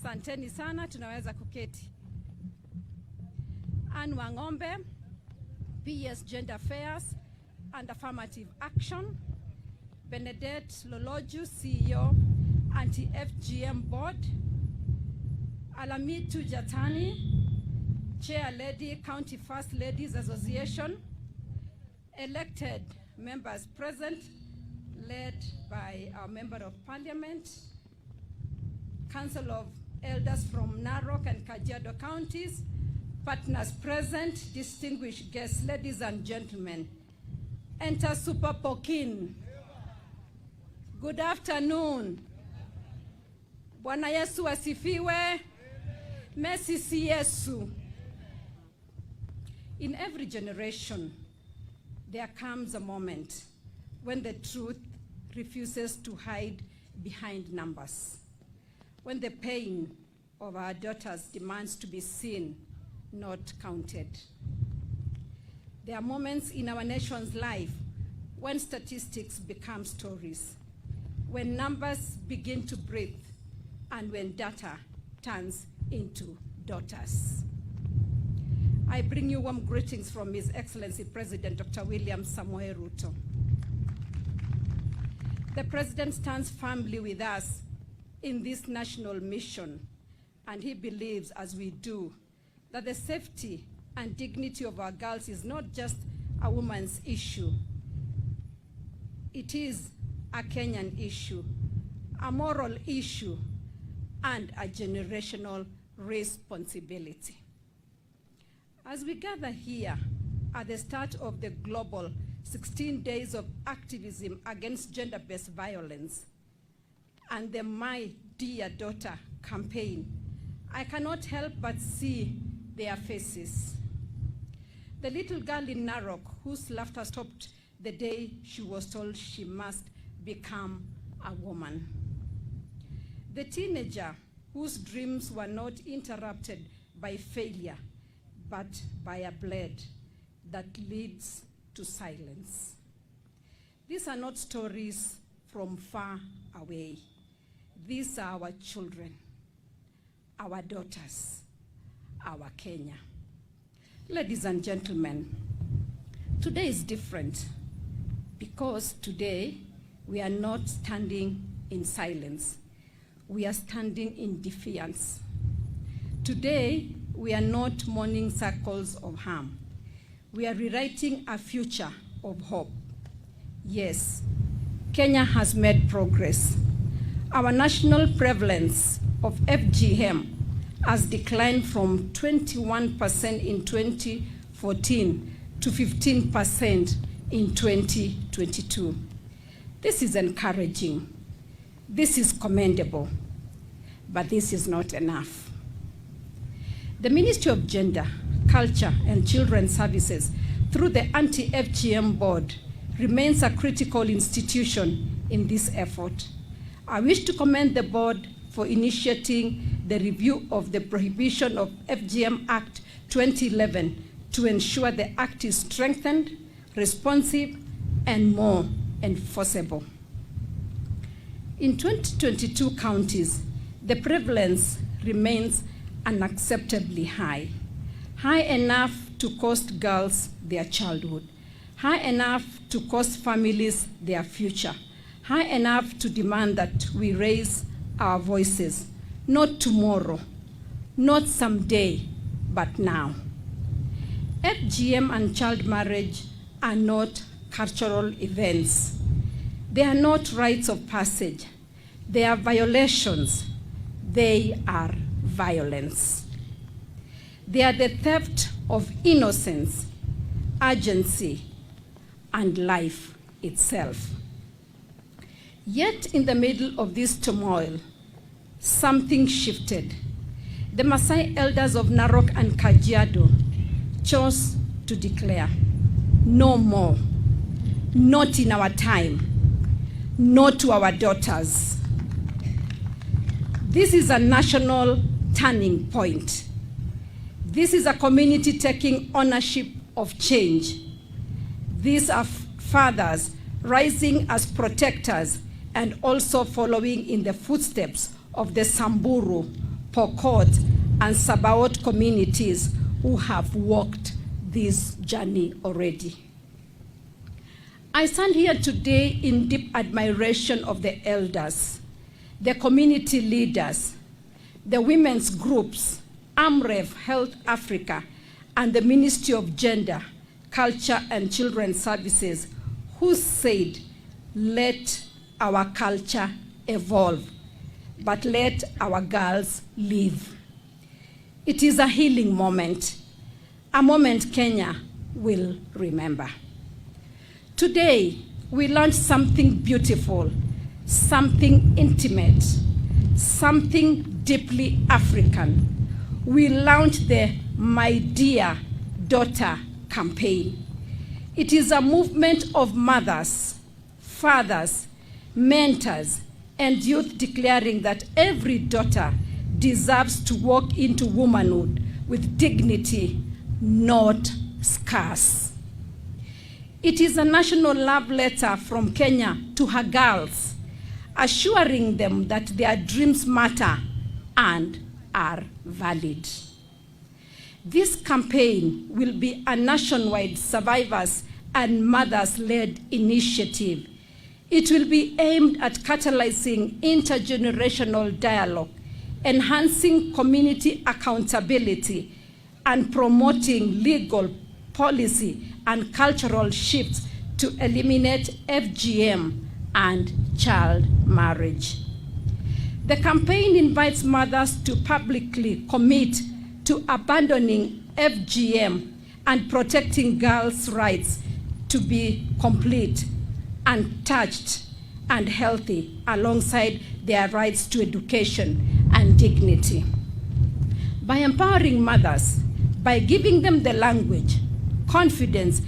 Asanteni sana, tunaweza kuketi. Anne Wangombe, PS Gender Affairs and Affirmative Action. Benedette Loloju, CEO, Anti-FGM Board. Alamitu Jatani, Chair Lady, County First Ladies Association. Elected members present, led by our Member of Parliament. Council of Elders from Narok and Kajiado counties. Partners present, distinguished guests, ladies and gentlemen. Enter Super Pokin. Good afternoon. Bwana Yesu asifiwe. Mercy si Yesu. In every generation, there comes a moment when the truth refuses to hide behind numbers. When the pain of our daughters demands to be seen, not counted. There are moments in our nation's life when statistics become stories, when numbers begin to breathe, and when data turns into daughters. I bring you warm greetings from His Excellency President Dr. William Samoei Ruto. The President stands firmly with us in this national mission, and he believes, as we do, that the safety and dignity of our girls is not just a woman's issue. It is a Kenyan issue, a moral issue, and a generational responsibility. As we gather here at the start of the global 16 days of activism against gender-based violence and the My Dear Daughter campaign, I cannot help but see their faces. The little girl in Narok whose laughter stopped the day she was told she must become a woman. The teenager whose dreams were not interrupted by failure, but by a blade that leads to silence. These are not stories from far away. These are our children, our daughters, our Kenya. Ladies and gentlemen, today is different because today we are not standing in silence. We are standing in defiance. Today, we are not mourning circles of harm. We are rewriting a future of hope. Yes, Kenya has made progress. Our national prevalence of FGM has declined from 21% in 2014 to 15% in 2022. This is encouraging. This is commendable, but this is not enough. The Ministry of Gender, Culture and Children's Services, through the Anti-FGM Board, remains a critical institution in this effort. I wish to commend the board for initiating the review of the Prohibition of FGM Act 2011 to ensure the act is strengthened, responsive, and more enforceable. In 2022 counties, the prevalence remains unacceptably high. High enough to cost girls their childhood. High enough to cost families their future. High enough to demand that we raise our voices, not tomorrow, not someday, but now. FGM and child marriage are not cultural events. They are not rites of passage. They are violations. They are violence. They are the theft of innocence, urgency, and life itself. Yet in the middle of this turmoil, something shifted. The Maasai elders of Narok and Kajiado chose to declare, no more, not in our time, not to our daughters. This is a national turning point. This is a community taking ownership of change. These are fathers rising as protectors and also following in the footsteps of the Samburu, Pokot, and Sabaot communities who have walked this journey already. I stand here today in deep admiration of the elders, the community leaders, the women's groups, AMREF Health Africa, and the Ministry of Gender, Culture and Children's Services, who said, let our culture evolve, but let our girls live. It is a healing moment, a moment Kenya will remember. Today, we launch something beautiful, something intimate, something deeply African. We launch the My Dear Daughter campaign. It is a movement of mothers, fathers, mentors, and youth declaring that every daughter deserves to walk into womanhood with dignity, not scars. It is a national love letter from Kenya to her girls, assuring them that their dreams matter and are valid. This campaign will be a nationwide survivors and mothers-led initiative. It will be aimed at catalyzing intergenerational dialogue, enhancing community accountability, and promoting legal, policy, and cultural shifts to eliminate FGM and child marriage. The campaign invites mothers to publicly commit to abandoning FGM and protecting girls' rights to be complete, untouched, and healthy, alongside their rights to education and dignity. By empowering mothers, by giving them the language, confidence,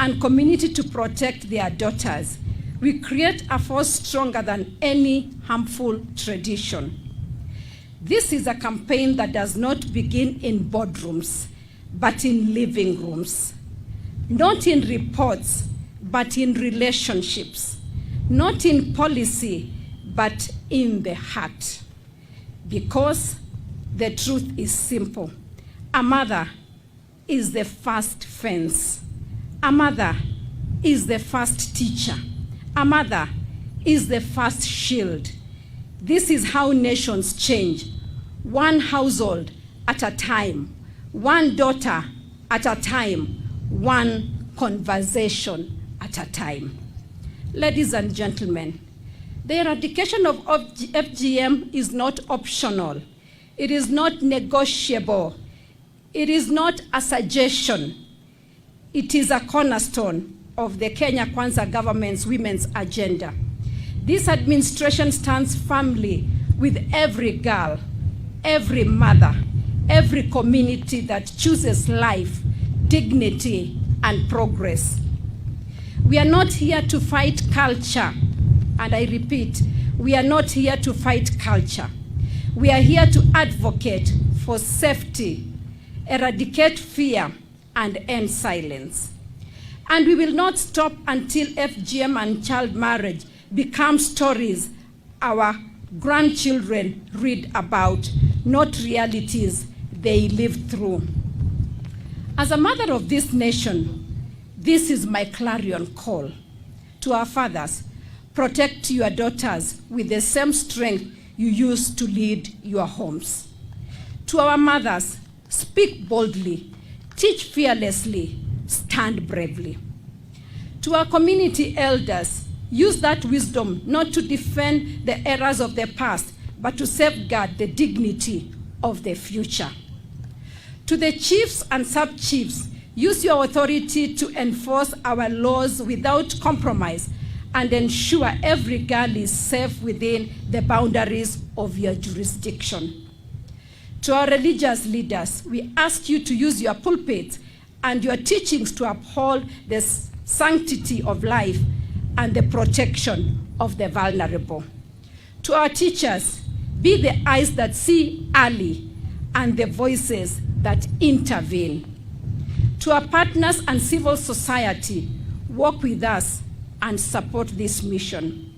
and community to protect their daughters, we create a force stronger than any harmful tradition. This is a campaign that does not begin in boardrooms, but in living rooms. Not in reports, but in relationships. Not in policy, but in the heart. Because the truth is simple. A mother is the first fence. A mother is the first teacher. A mother is the first shield. This is how nations change. One household at a time. One daughter at a time. One conversation at a time. Ladies and gentlemen, the eradication of FGM is not optional. It is not negotiable. It is not a suggestion. It is a cornerstone of the Kenya Kwanza government's women's agenda. This administration stands firmly with every girl, every mother, every community that chooses life, dignity, and progress. We are not here to fight culture, and I repeat, we are not here to fight culture. We are here to advocate for safety, eradicate fear, and end silence. And we will not stop until FGM and child marriage become stories our grandchildren read about, not realities they live through. As a mother of this nation, this is my clarion call to our fathers: protect your daughters with the same strength you use to lead your homes. To our mothers, speak boldly, teach fearlessly, stand bravely. To our community elders, use that wisdom not to defend the errors of the past, but to safeguard the dignity of the future. To the chiefs and sub-chiefs, use your authority to enforce our laws without compromise and ensure every girl is safe within the boundaries of your jurisdiction. To our religious leaders, we ask you to use your pulpits and your teachings to uphold the sanctity of life and the protection of the vulnerable. To our teachers, be the eyes that see early and the voices that intervene. To our partners and civil society, work with us and support this mission.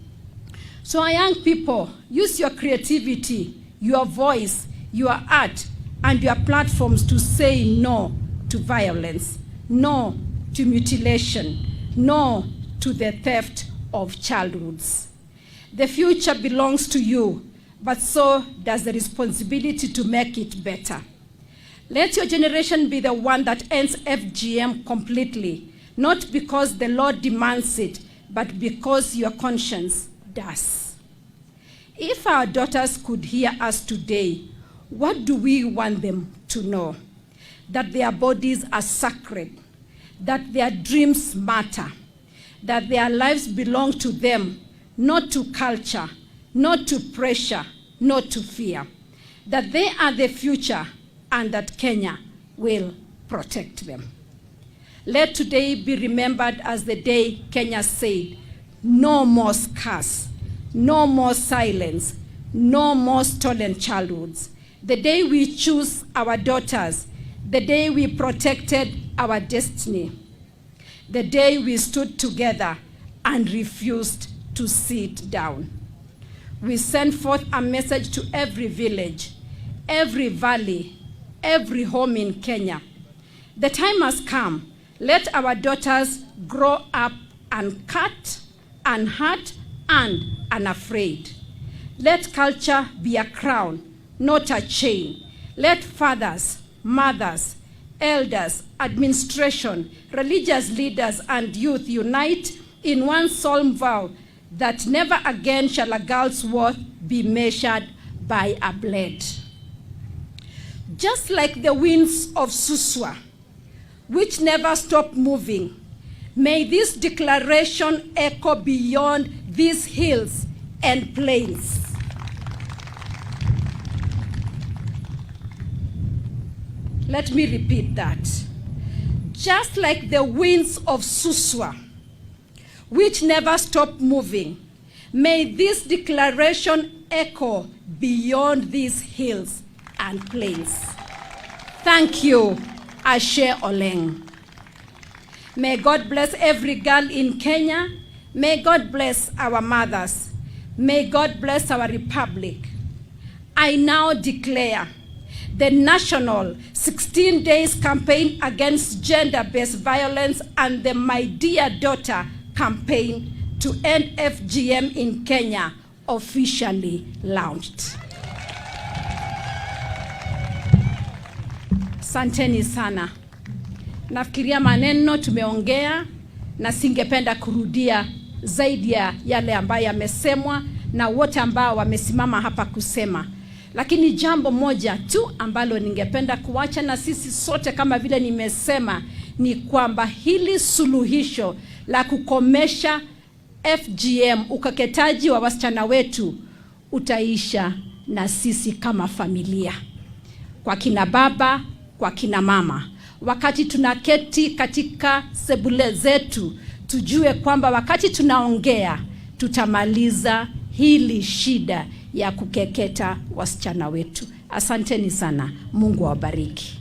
So our young people, use your creativity, your voice, your art, and your platforms to say no to violence, no to mutilation, no to the theft of childhoods. The future belongs to you, but so does the responsibility to make it better. Let your generation be the one that ends FGM completely, not because the Lord demands it, but because your conscience does. If our daughters could hear us today, what do we want them to know? That their bodies are sacred, that their dreams matter, that their lives belong to them, not to culture, not to pressure, not to fear, that they are the future and that Kenya will protect them. Let today be remembered as the day Kenya said, no more scars, no more silence, no more stolen childhoods. The day we choose our daughters, the day we protected our destiny, the day we stood together and refused to sit down. We send forth a message to every village, every valley, every home in Kenya. The time has come. Let our daughters grow up uncut, unhurt, and unafraid. Let culture be a crown, not a chain. Let fathers, mothers, elders, administration, religious leaders, and youth unite in one solemn vow that never again shall a girl's worth be measured by a blade. Just like the winds of Suswa, which never stop moving, may this declaration echo beyond these hills and plains. Let me repeat that. Just like the winds of Suswa, which never stop moving, may this declaration echo beyond these hills and plains. Thank you, Ashe Oleng. May God bless every girl in Kenya. May God bless our mothers. May God bless our republic. I now declare the national 16 days campaign against gender-based violence and the My Dear Daughter campaign to end FGM in Kenya officially launched. Asanteni sana. Nafikiria maneno tumeongea na singependa kurudia zaidi ya yale ambayo yamesemwa na wote ambao wamesimama hapa kusema. Lakini jambo moja tu ambalo ningependa kuacha na sisi sote kama vile nimesema ni kwamba hili suluhisho la kukomesha FGM, ukeketaji wa wasichana wetu, utaisha na sisi kama familia. Kwa kina baba, kwa kina mama. Wakati tunaketi katika sebule zetu, tujue kwamba wakati tunaongea, tutamaliza hili shida ya kukeketa wasichana wetu. Asanteni sana. Mungu awabariki.